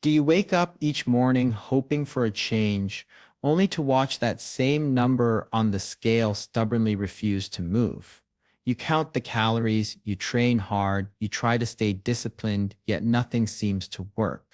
Do you wake up each morning hoping for a change, only to watch that same number on the scale stubbornly refuse to move? You count the calories, you train hard, you try to stay disciplined, yet nothing seems to work.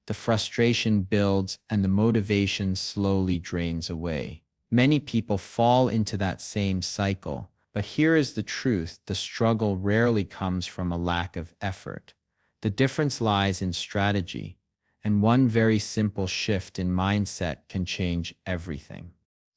The frustration builds and the motivation slowly drains away. Many people fall into that same cycle, but here is the truth: the struggle rarely comes from a lack of effort. The difference lies in strategy, and one very simple shift in mindset can change everything.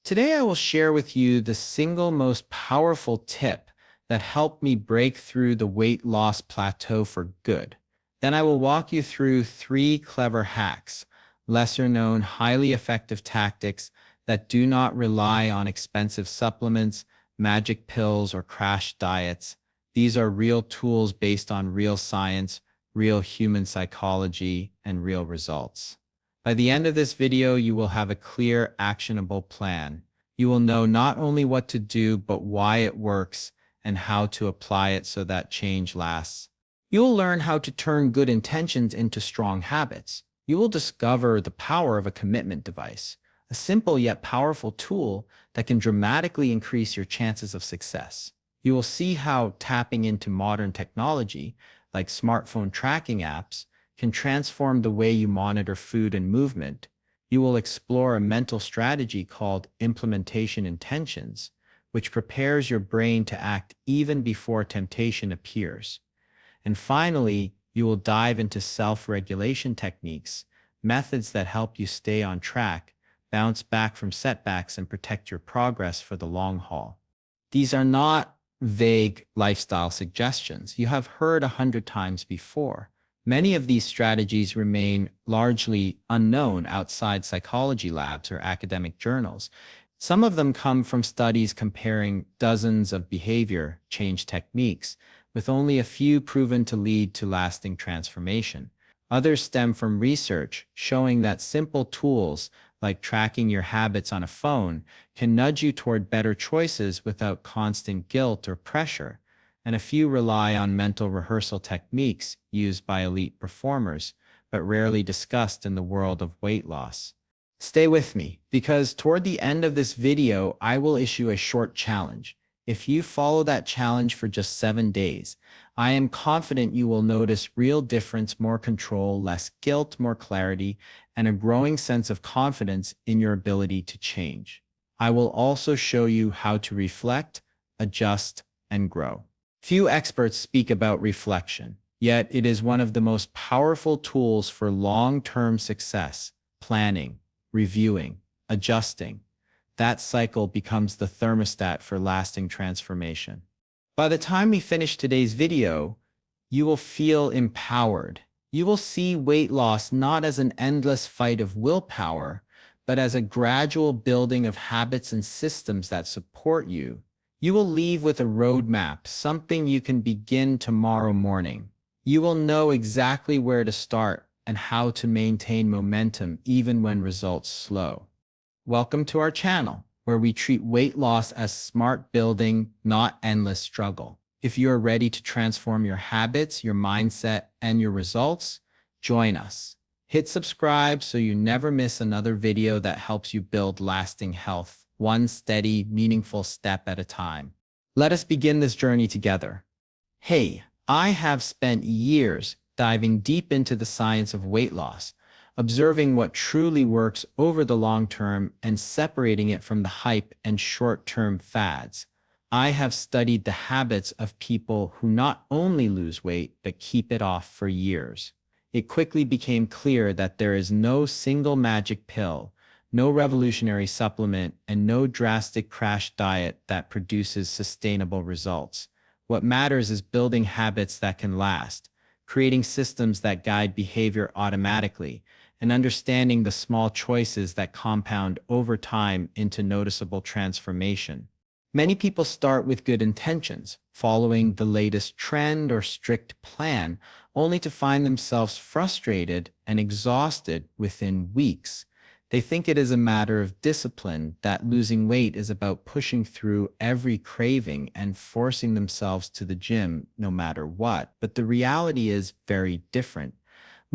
Today, I will share with you the single most powerful tip that helped me break through the weight loss plateau for good. Then I will walk you through 3 clever hacks, lesser known, highly effective tactics that do not rely on expensive supplements, magic pills, or crash diets. These are real tools based on real science, real human psychology, and real results. By the end of this video, you will have a clear, actionable plan. You will know not only what to do, but why it works and how to apply it so that change lasts. You'll learn how to turn good intentions into strong habits. You will discover the power of a commitment device, a simple yet powerful tool that can dramatically increase your chances of success. You will see how tapping into modern technology, like smartphone tracking apps, can transform the way you monitor food and movement. You will explore a mental strategy called implementation intentions, which prepares your brain to act even before temptation appears. And finally, you will dive into self-regulation techniques, methods that help you stay on track, bounce back from setbacks, and protect your progress for the long haul. These are not vague lifestyle suggestions you have heard 100 times before. Many of these strategies remain largely unknown outside psychology labs or academic journals. Some of them come from studies comparing dozens of behavior change techniques, with only a few proven to lead to lasting transformation. Others stem from research showing that simple tools like tracking your habits on a phone can nudge you toward better choices without constant guilt or pressure. And a few rely on mental rehearsal techniques used by elite performers, but rarely discussed in the world of weight loss. Stay with me, because toward the end of this video, I will issue a short challenge. If you follow that challenge for just 7 days, I am confident you will notice real difference: more control, less guilt, more clarity, and a growing sense of confidence in your ability to change. I will also show you how to reflect, adjust, and grow. Few experts speak about reflection, yet it is one of the most powerful tools for long-term success. Planning, reviewing, adjusting. That cycle becomes the thermostat for lasting transformation. By the time we finish today's video, you will feel empowered. You will see weight loss not as an endless fight of willpower, but as a gradual building of habits and systems that support you. You will leave with a roadmap, something you can begin tomorrow morning. You will know exactly where to start and how to maintain momentum even when results slow. Welcome to our channel, where we treat weight loss as smart building, not endless struggle. If you are ready to transform your habits, your mindset, and your results, join us. Hit subscribe so you never miss another video that helps you build lasting health, one steady, meaningful step at a time. Let us begin this journey together. Hey, I have spent years diving deep into the science of weight loss, observing what truly works over the long term and separating it from the hype and short-term fads. I have studied the habits of people who not only lose weight, but keep it off for years. It quickly became clear that there is no single magic pill, no revolutionary supplement, and no drastic crash diet that produces sustainable results. What matters is building habits that can last, creating systems that guide behavior automatically, and understanding the small choices that compound over time into noticeable transformation. Many people start with good intentions, following the latest trend or strict plan, only to find themselves frustrated and exhausted within weeks. They think it is a matter of discipline, that losing weight is about pushing through every craving and forcing themselves to the gym no matter what. But the reality is very different.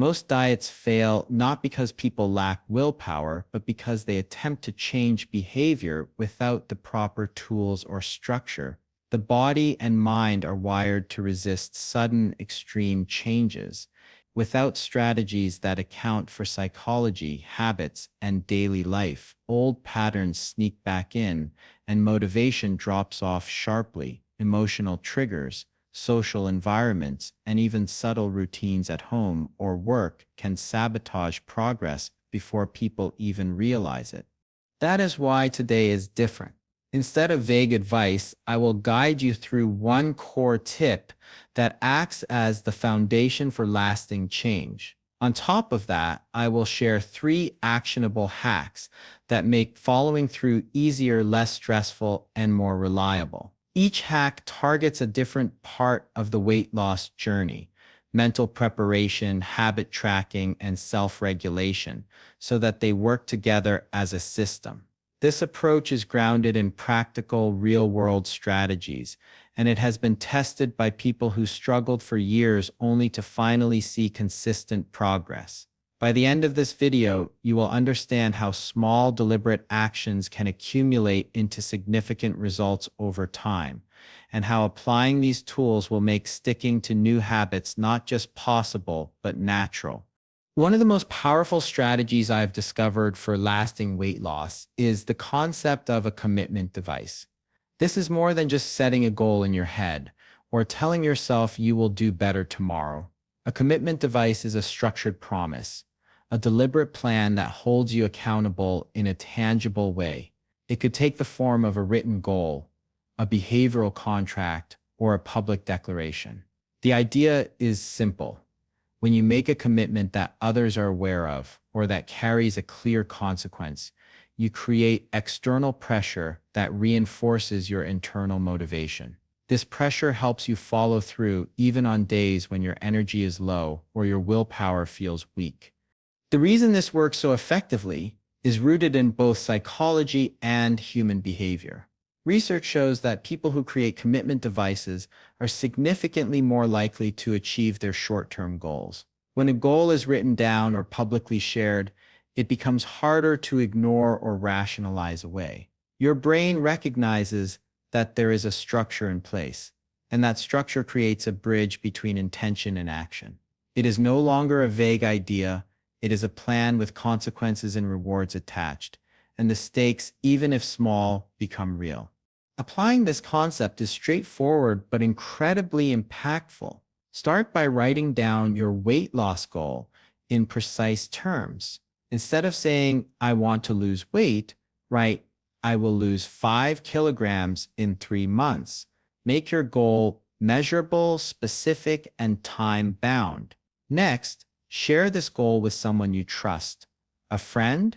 Most diets fail not because people lack willpower, but because they attempt to change behavior without the proper tools or structure. The body and mind are wired to resist sudden, extreme changes. Without strategies that account for psychology, habits, and daily life, old patterns sneak back in, and motivation drops off sharply. Emotional triggers, social environments, and even subtle routines at home or work can sabotage progress before people even realize it. That is why today is different. Instead of vague advice, I will guide you through one core tip that acts as the foundation for lasting change. On top of that, I will share 3 actionable hacks that make following through easier, less stressful, and more reliable. Each hack targets a different part of the weight loss journey: mental preparation, habit tracking, and self-regulation, so that they work together as a system. This approach is grounded in practical, real-world strategies, and it has been tested by people who struggled for years only to finally see consistent progress. By the end of this video, you will understand how small, deliberate actions can accumulate into significant results over time, and how applying these tools will make sticking to new habits not just possible, but natural. One of the most powerful strategies I've discovered for lasting weight loss is the concept of a commitment device. This is more than just setting a goal in your head or telling yourself you will do better tomorrow. A commitment device is a structured promise, a deliberate plan that holds you accountable in a tangible way. It could take the form of a written goal, a behavioral contract, or a public declaration. The idea is simple. When you make a commitment that others are aware of or that carries a clear consequence, you create external pressure that reinforces your internal motivation. This pressure helps you follow through even on days when your energy is low or your willpower feels weak. The reason this works so effectively is rooted in both psychology and human behavior. Research shows that people who create commitment devices are significantly more likely to achieve their short-term goals. When a goal is written down or publicly shared, it becomes harder to ignore or rationalize away. Your brain recognizes that there is a structure in place, and that structure creates a bridge between intention and action. It is no longer a vague idea, it is a plan with consequences and rewards attached, and the stakes, even if small, become real. Applying this concept is straightforward but incredibly impactful. Start by writing down your weight loss goal in precise terms. Instead of saying, "I want to lose weight," write, "I will lose 5 kilograms in 3 months." Make your goal measurable, specific, and time-bound. Next, share this goal with someone you trust: a friend,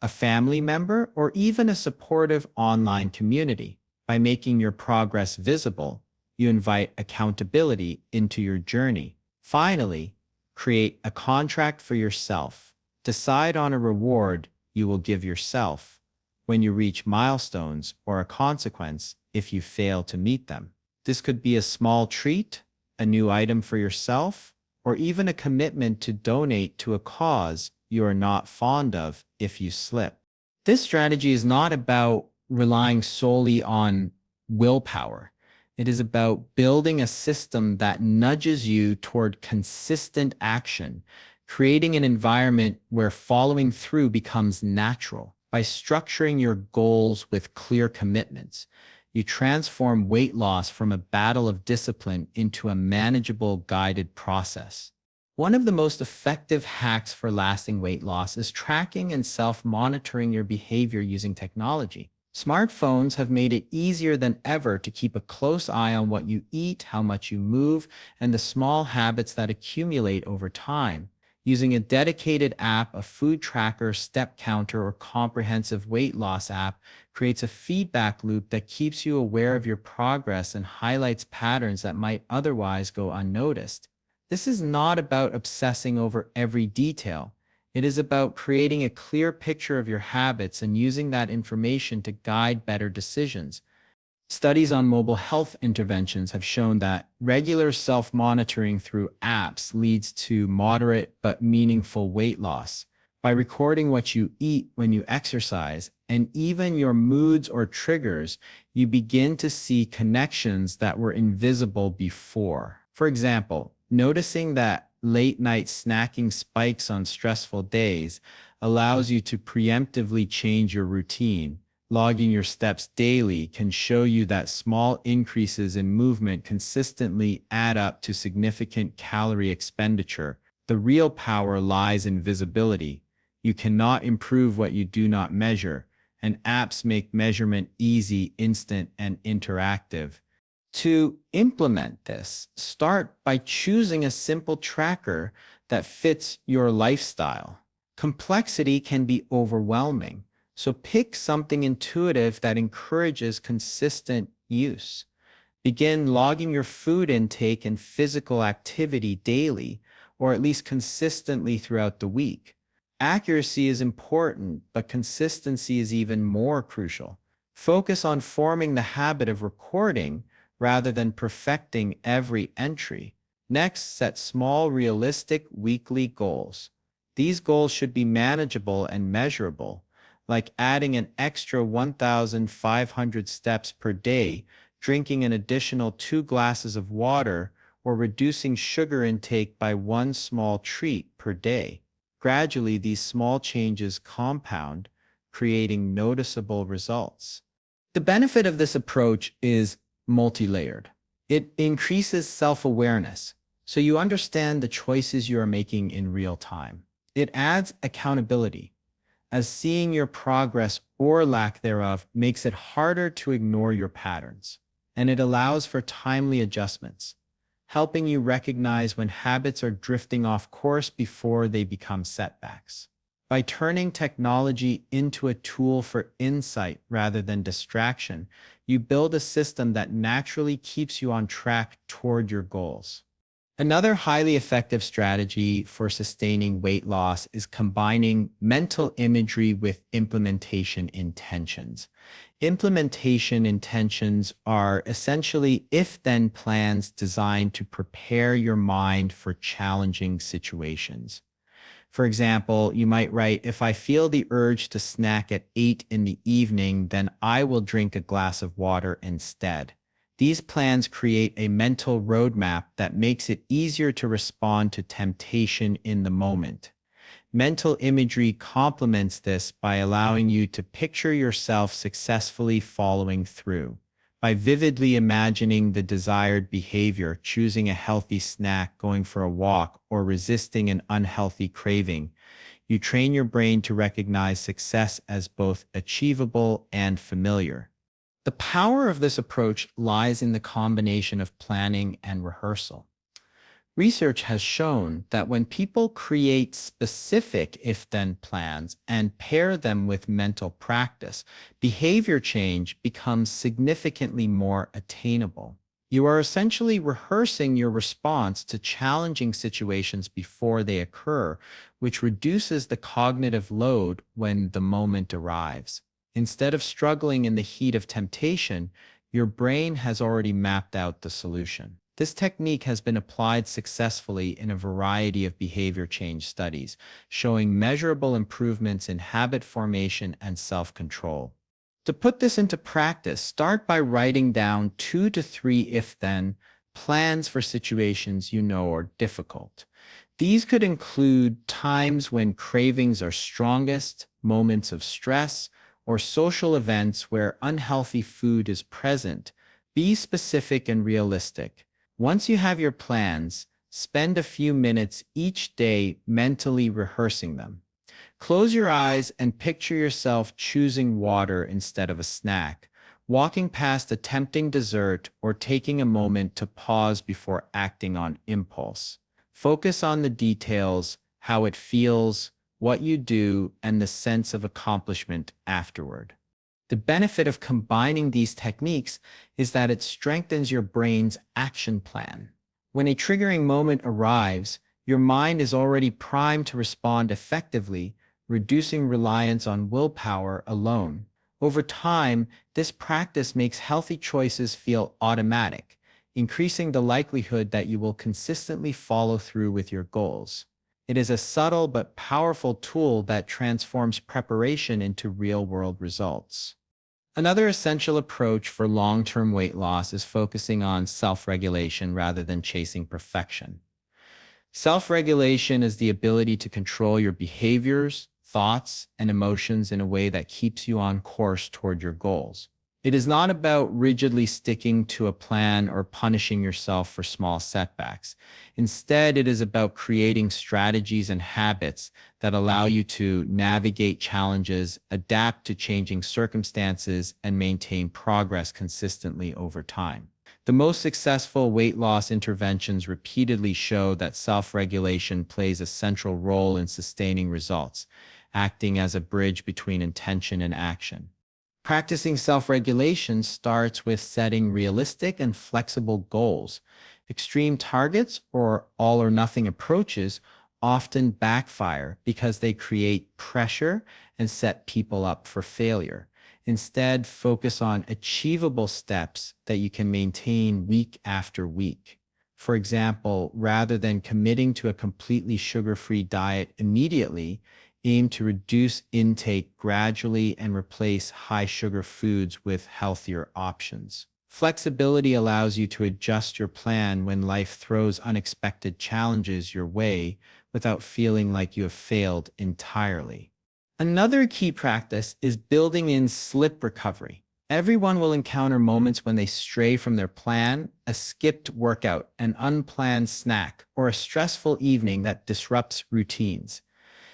a family member, or even a supportive online community. By making your progress visible, you invite accountability into your journey. Finally, create a contract for yourself. Decide on a reward you will give yourself when you reach milestones, or a consequence if you fail to meet them. This could be a small treat, a new item for yourself, or even a commitment to donate to a cause you are not fond of if you slip. This strategy is not about relying solely on willpower. It is about building a system that nudges you toward consistent action, creating an environment where following through becomes natural. By structuring your goals with clear commitments, you transform weight loss from a battle of discipline into a manageable, guided process. One of the most effective hacks for lasting weight loss is tracking and self-monitoring your behavior using technology. Smartphones have made it easier than ever to keep a close eye on what you eat, how much you move, and the small habits that accumulate over time. Using a dedicated app, a food tracker, step counter, or comprehensive weight loss app creates a feedback loop that keeps you aware of your progress and highlights patterns that might otherwise go unnoticed. This is not about obsessing over every detail. It is about creating a clear picture of your habits and using that information to guide better decisions. Studies on mobile health interventions have shown that regular self-monitoring through apps leads to moderate but meaningful weight loss. By recording what you eat when you exercise and even your moods or triggers, you begin to see connections that were invisible before. For example, noticing that late night snacking spikes on stressful days allows you to preemptively change your routine. Logging your steps daily can show you that small increases in movement consistently add up to significant calorie expenditure. The real power lies in visibility. You cannot improve what you do not measure, and apps make measurement easy, instant, and interactive. To implement this, start by choosing a simple tracker that fits your lifestyle. Complexity can be overwhelming, so pick something intuitive that encourages consistent use. Begin logging your food intake and physical activity daily, or at least consistently throughout the week. Accuracy is important, but consistency is even more crucial. Focus on forming the habit of recording rather than perfecting every entry. Next, set small, realistic weekly goals. These goals should be manageable and measurable, like adding an extra 1,500 steps per day, drinking an additional 2 glasses of water, or reducing sugar intake by one small treat per day. Gradually, these small changes compound, creating noticeable results. The benefit of this approach is multi-layered. It increases self-awareness, so you understand the choices you are making in real time. It adds accountability, as seeing your progress or lack thereof makes it harder to ignore your patterns. And it allows for timely adjustments, helping you recognize when habits are drifting off course before they become setbacks. By turning technology into a tool for insight rather than distraction, you build a system that naturally keeps you on track toward your goals. Another highly effective strategy for sustaining weight loss is combining mental imagery with implementation intentions. Implementation intentions are essentially if-then plans designed to prepare your mind for challenging situations. For example, you might write, if I feel the urge to snack at 8 in the evening, then I will drink a glass of water instead. These plans create a mental roadmap that makes it easier to respond to temptation in the moment. Mental imagery complements this by allowing you to picture yourself successfully following through. By vividly imagining the desired behavior, choosing a healthy snack, going for a walk, or resisting an unhealthy craving, you train your brain to recognize success as both achievable and familiar. The power of this approach lies in the combination of planning and rehearsal. Research has shown that when people create specific if-then plans and pair them with mental practice, behavior change becomes significantly more attainable. You are essentially rehearsing your response to challenging situations before they occur, which reduces the cognitive load when the moment arrives. Instead of struggling in the heat of temptation, your brain has already mapped out the solution. This technique has been applied successfully in a variety of behavior change studies, showing measurable improvements in habit formation and self-control. To put this into practice, start by writing down 2 to 3 if-then plans for situations you know are difficult. These could include times when cravings are strongest, moments of stress, or social events where unhealthy food is present. Be specific and realistic. Once you have your plans, spend a few minutes each day mentally rehearsing them. Close your eyes and picture yourself choosing water instead of a snack, walking past a tempting dessert, or taking a moment to pause before acting on impulse. Focus on the details, how it feels, what you do, and the sense of accomplishment afterward. The benefit of combining these techniques is that it strengthens your brain's action plan. When a triggering moment arrives, your mind is already primed to respond effectively, reducing reliance on willpower alone. Over time, this practice makes healthy choices feel automatic, increasing the likelihood that you will consistently follow through with your goals. It is a subtle but powerful tool that transforms preparation into real-world results. Another essential approach for long-term weight loss is focusing on self-regulation rather than chasing perfection. Self-regulation is the ability to control your behaviors, thoughts, and emotions in a way that keeps you on course toward your goals. It is not about rigidly sticking to a plan or punishing yourself for small setbacks. Instead, it is about creating strategies and habits that allow you to navigate challenges, adapt to changing circumstances, and maintain progress consistently over time. The most successful weight loss interventions repeatedly show that self-regulation plays a central role in sustaining results, acting as a bridge between intention and action. Practicing self-regulation starts with setting realistic and flexible goals. Extreme targets or all-or-nothing approaches often backfire because they create pressure and set people up for failure. Instead, focus on achievable steps that you can maintain week after week. For example, rather than committing to a completely sugar-free diet immediately, aim to reduce intake gradually and replace high-sugar foods with healthier options. Flexibility allows you to adjust your plan when life throws unexpected challenges your way without feeling like you have failed entirely. Another key practice is building in slip recovery. Everyone will encounter moments when they stray from their plan, a skipped workout, an unplanned snack, or a stressful evening that disrupts routines.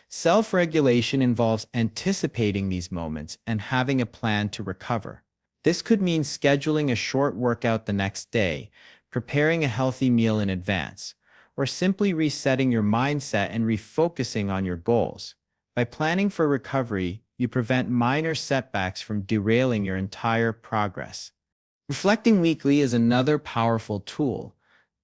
Self-regulation involves anticipating these moments and having a plan to recover. This could mean scheduling a short workout the next day, preparing a healthy meal in advance, or simply resetting your mindset and refocusing on your goals. By planning for recovery, you prevent minor setbacks from derailing your entire progress. Reflecting weekly is another powerful tool.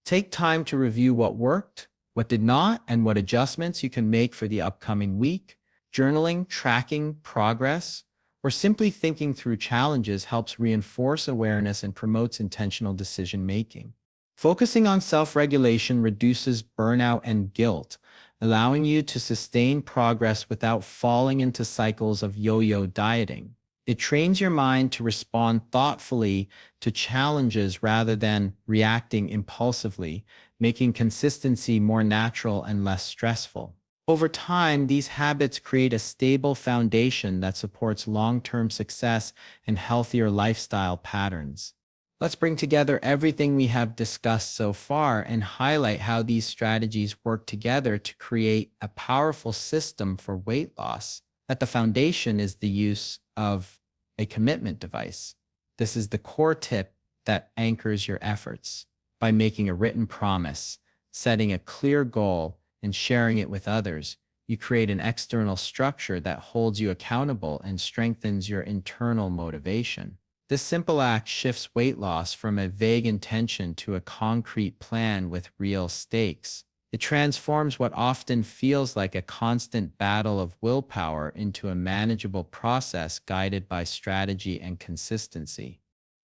Take time to review what worked, what did not, and what adjustments you can make for the upcoming week. Journaling, tracking progress, or simply thinking through challenges helps reinforce awareness and promotes intentional decision-making. Focusing on self-regulation reduces burnout and guilt, allowing you to sustain progress without falling into cycles of yo-yo dieting. It trains your mind to respond thoughtfully to challenges rather than reacting impulsively, making consistency more natural and less stressful. Over time, these habits create a stable foundation that supports long-term success and healthier lifestyle patterns. Let's bring together everything we have discussed so far and highlight how these strategies work together to create a powerful system for weight loss. At the foundation is the use of a commitment device. This is the core tip that anchors your efforts. By making a written promise, setting a clear goal, and sharing it with others, you create an external structure that holds you accountable and strengthens your internal motivation. This simple act shifts weight loss from a vague intention to a concrete plan with real stakes. It transforms what often feels like a constant battle of willpower into a manageable process guided by strategy and consistency.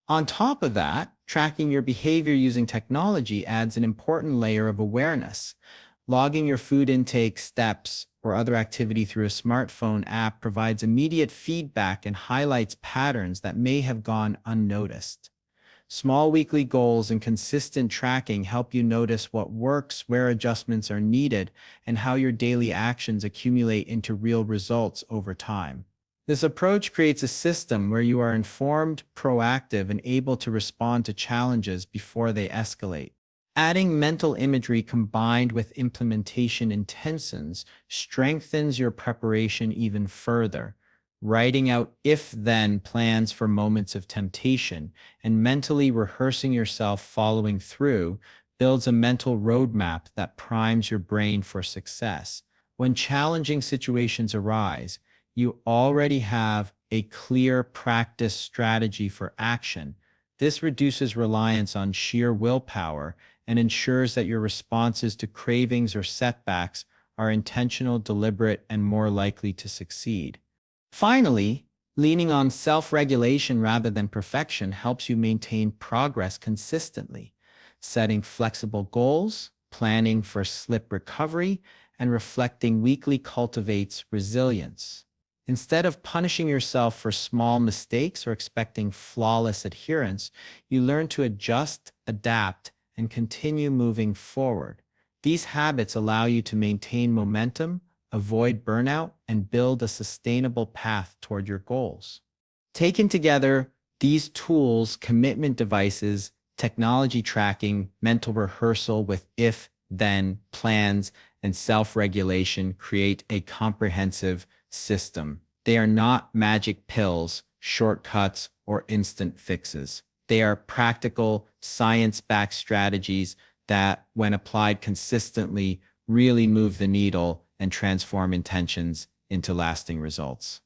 On top of that, tracking your behavior using technology adds an important layer of awareness. Logging your food intake, steps, or other activity through a smartphone app provides immediate feedback and highlights patterns that may have gone unnoticed. Small weekly goals and consistent tracking help you notice what works, where adjustments are needed, and how your daily actions accumulate into real results over time. This approach creates a system where you are informed, proactive, and able to respond to challenges before they escalate. Adding mental imagery combined with implementation intentions strengthens your preparation even further. Writing out if-then plans for moments of temptation and mentally rehearsing yourself following through builds a mental roadmap that primes your brain for success. When challenging situations arise, you already have a clear practice strategy for action. This reduces reliance on sheer willpower and ensures that your responses to cravings or setbacks are intentional, deliberate, and more likely to succeed. Finally, Leaning on self-regulation rather than perfection helps you maintain progress consistently. Setting flexible goals, planning for slip recovery, and reflecting weekly cultivates resilience. Instead of punishing yourself for small mistakes or expecting flawless adherence, you learn to adjust, adapt, and continue moving forward. These habits allow you to maintain momentum, avoid burnout, and build a sustainable path toward your goals. Taken together, these tools, commitment devices, technology tracking, mental rehearsal with if then plans, and self regulation create a comprehensive system. They are not magic pills, shortcuts, or instant fixes. They are practical, science backed strategies that, when applied consistently, really move the needle and transform intentions into lasting results.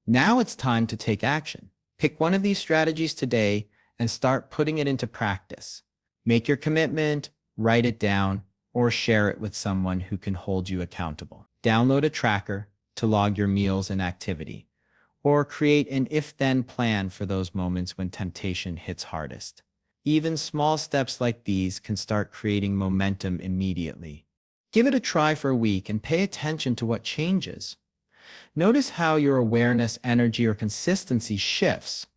Now it's time to take action. Pick one of these strategies today and start putting it into practice. Make your commitment, write it down, or share it with someone who can hold you accountable. Download a tracker to log your meals and activity, or create an if-then plan for those moments when temptation hits hardest. Even small steps like these can start creating momentum immediately. Give it a try for a week and pay attention to what changes. Notice how your awareness, energy, or consistency shifts.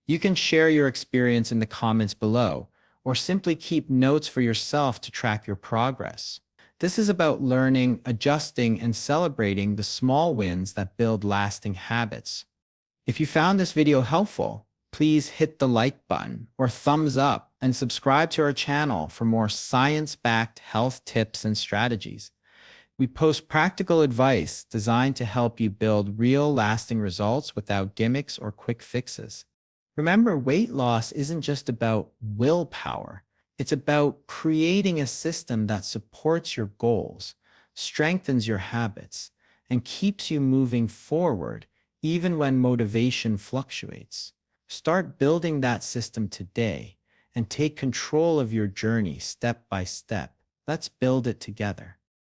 You can share your experience in the comments below, or simply keep notes for yourself to track your progress. This is about learning, adjusting, and celebrating the small wins that build lasting habits. If you found this video helpful, please hit the like button or thumbs up and subscribe to our channel for more science-backed health tips and strategies. We post practical advice designed to help you build real, lasting results without gimmicks or quick fixes. Remember, weight loss isn't just about willpower. It's about creating a system that supports your goals, strengthens your habits, and keeps you moving forward even when motivation fluctuates. Start building that system today and take control of your journey step by step. Let's build it together.